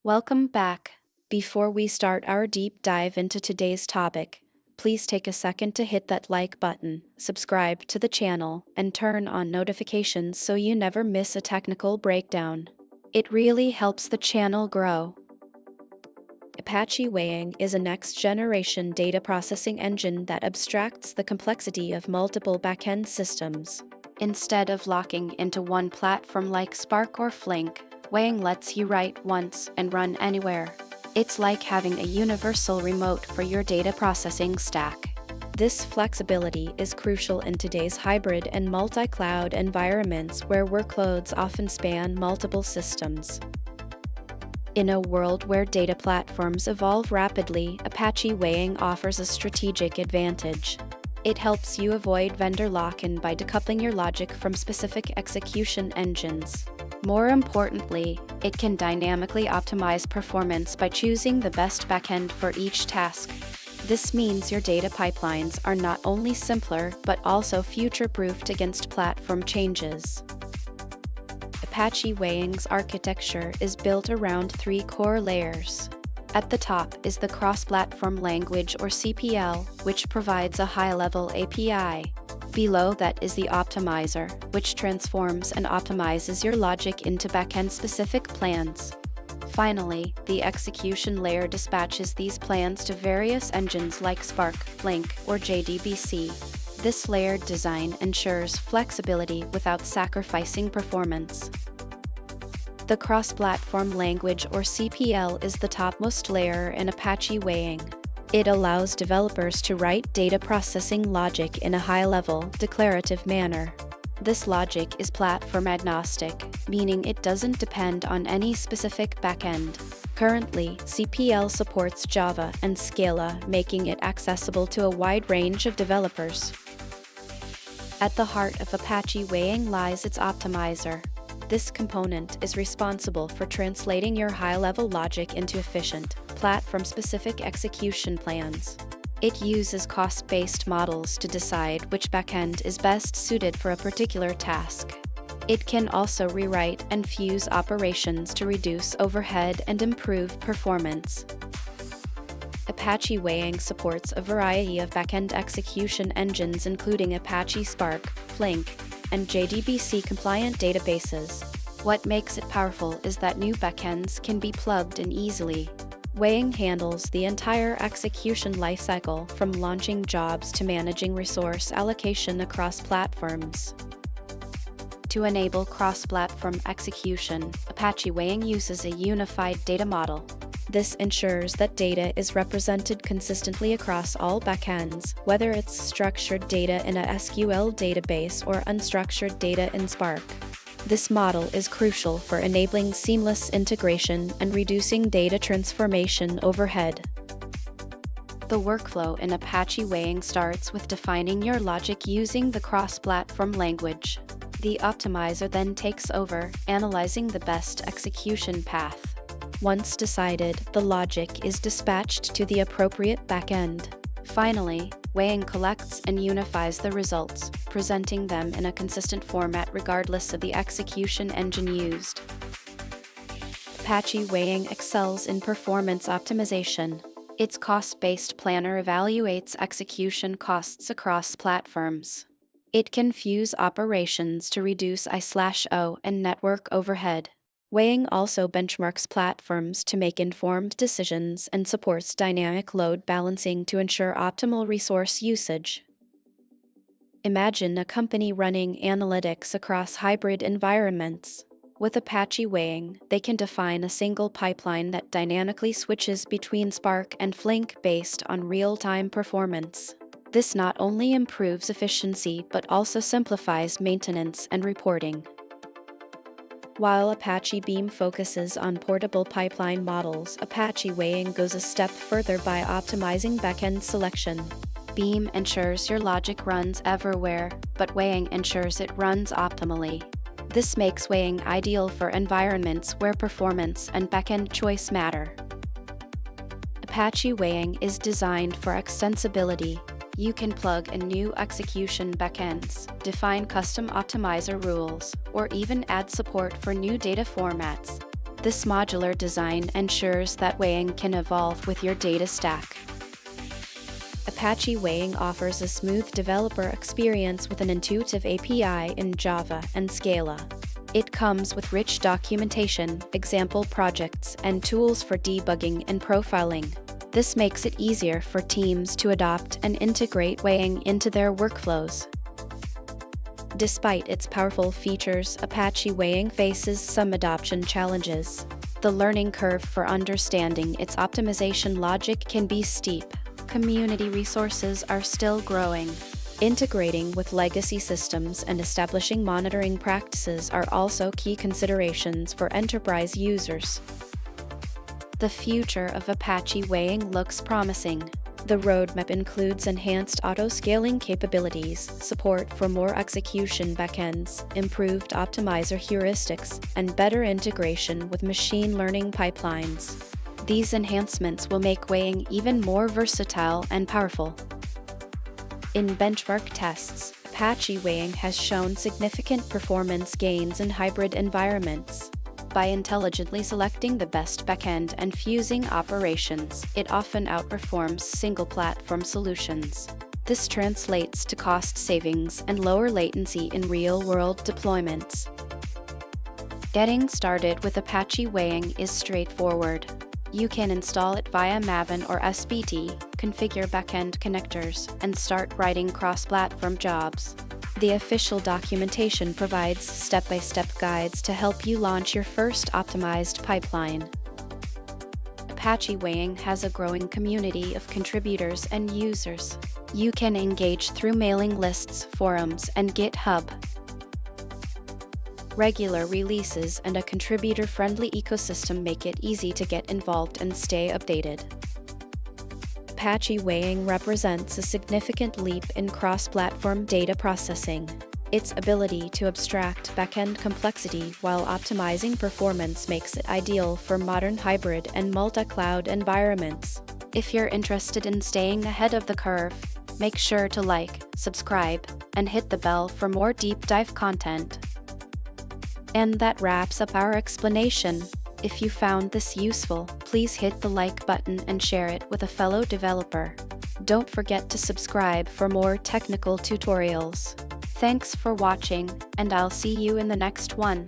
Welcome back. Before we start our deep dive into today's topic, please take a second to hit that like button, subscribe to the channel, and turn on notifications so you never miss a technical breakdown. It really helps the channel grow. Apache Wayang is a next-generation data processing engine that abstracts the complexity of multiple backend systems. Instead of locking into one platform like Spark or Flink, Wayang lets you write once and run anywhere. It's like having a universal remote for your data processing stack. This flexibility is crucial in today's hybrid and multi-cloud environments where workloads often span multiple systems. In a world where data platforms evolve rapidly, Apache Wayang offers a strategic advantage. It helps you avoid vendor lock-in by decoupling your logic from specific execution engines. More importantly, it can dynamically optimize performance by choosing the best backend for each task. This means your data pipelines are not only simpler but also future-proofed against platform changes. Apache Wayang's architecture is built around three core layers. At the top is the cross-platform language or CPL, which provides a high-level API. Below that is the optimizer, which transforms and optimizes your logic into backend-specific plans. Finally, the execution layer dispatches these plans to various engines like Spark, Flink, or JDBC. This layered design ensures flexibility without sacrificing performance. The cross-platform language or CPL is the topmost layer in Apache Wayang. It allows developers to write data processing logic in a high-level, declarative manner. This logic is platform-agnostic, meaning it doesn't depend on any specific backend. Currently, CPL supports Java and Scala, making it accessible to a wide range of developers. At the heart of Apache Wayang lies its optimizer. This component is responsible for translating your high-level logic into efficient, platform-specific execution plans. It uses cost-based models to decide which backend is best suited for a particular task. It can also rewrite and fuse operations to reduce overhead and improve performance. Apache Wayang supports a variety of backend execution engines including Apache Spark, Flink, and JDBC-compliant databases. What makes it powerful is that new backends can be plugged in easily. Wayang handles the entire execution lifecycle from launching jobs to managing resource allocation across platforms. To enable cross-platform execution, Apache Wayang uses a unified data model. This ensures that data is represented consistently across all backends, whether it's structured data in a SQL database or unstructured data in Spark. This model is crucial for enabling seamless integration and reducing data transformation overhead. The workflow in Apache Wayang starts with defining your logic using the cross-platform language. The optimizer then takes over, analyzing the best execution path. Once decided, the logic is dispatched to the appropriate backend. Finally, Wayang collects and unifies the results, presenting them in a consistent format regardless of the execution engine used. Apache Wayang excels in performance optimization. Its cost-based planner evaluates execution costs across platforms. It can fuse operations to reduce I/O and network overhead. Wayang also benchmarks platforms to make informed decisions and supports dynamic load balancing to ensure optimal resource usage. Imagine a company running analytics across hybrid environments. With Apache Wayang, they can define a single pipeline that dynamically switches between Spark and Flink based on real-time performance. This not only improves efficiency but also simplifies maintenance and reporting. While Apache Beam focuses on portable pipeline models, Apache Wayang goes a step further by optimizing backend selection. Beam ensures your logic runs everywhere, but Wayang ensures it runs optimally. This makes Wayang ideal for environments where performance and backend choice matter. Apache Wayang is designed for extensibility. You can plug in new execution backends, define custom optimizer rules, or even add support for new data formats. This modular design ensures that Wayang can evolve with your data stack. Apache Wayang offers a smooth developer experience with an intuitive API in Java and Scala. It comes with rich documentation, example projects, and tools for debugging and profiling. This makes it easier for teams to adopt and integrate Wayang into their workflows. Despite its powerful features, Apache Wayang faces some adoption challenges. The learning curve for understanding its optimization logic can be steep. Community resources are still growing. Integrating with legacy systems and establishing monitoring practices are also key considerations for enterprise users. The future of Apache Wayang looks promising. The roadmap includes enhanced auto-scaling capabilities, support for more execution backends, improved optimizer heuristics, and better integration with machine learning pipelines. These enhancements will make Wayang even more versatile and powerful. In benchmark tests, Apache Wayang has shown significant performance gains in hybrid environments. By intelligently selecting the best backend and fusing operations, it often outperforms single-platform solutions. This translates to cost savings and lower latency in real-world deployments. Getting started with Apache Wayang is straightforward. You can install it via Maven or SBT, configure backend connectors, and start writing cross-platform jobs. The official documentation provides step-by-step guides to help you launch your first optimized pipeline. Apache Wayang has a growing community of contributors and users. You can engage through mailing lists, forums, and GitHub. Regular releases and a contributor-friendly ecosystem make it easy to get involved and stay updated. Apache Wayang represents a significant leap in cross-platform data processing. Its ability to abstract backend complexity while optimizing performance makes it ideal for modern hybrid and multi-cloud environments. If you're interested in staying ahead of the curve, make sure to like, subscribe, and hit the bell for more deep dive content. And that wraps up our explanation. If you found this useful, please hit the like button and share it with a fellow developer. Don't forget to subscribe for more technical tutorials. Thanks for watching, and I'll see you in the next one.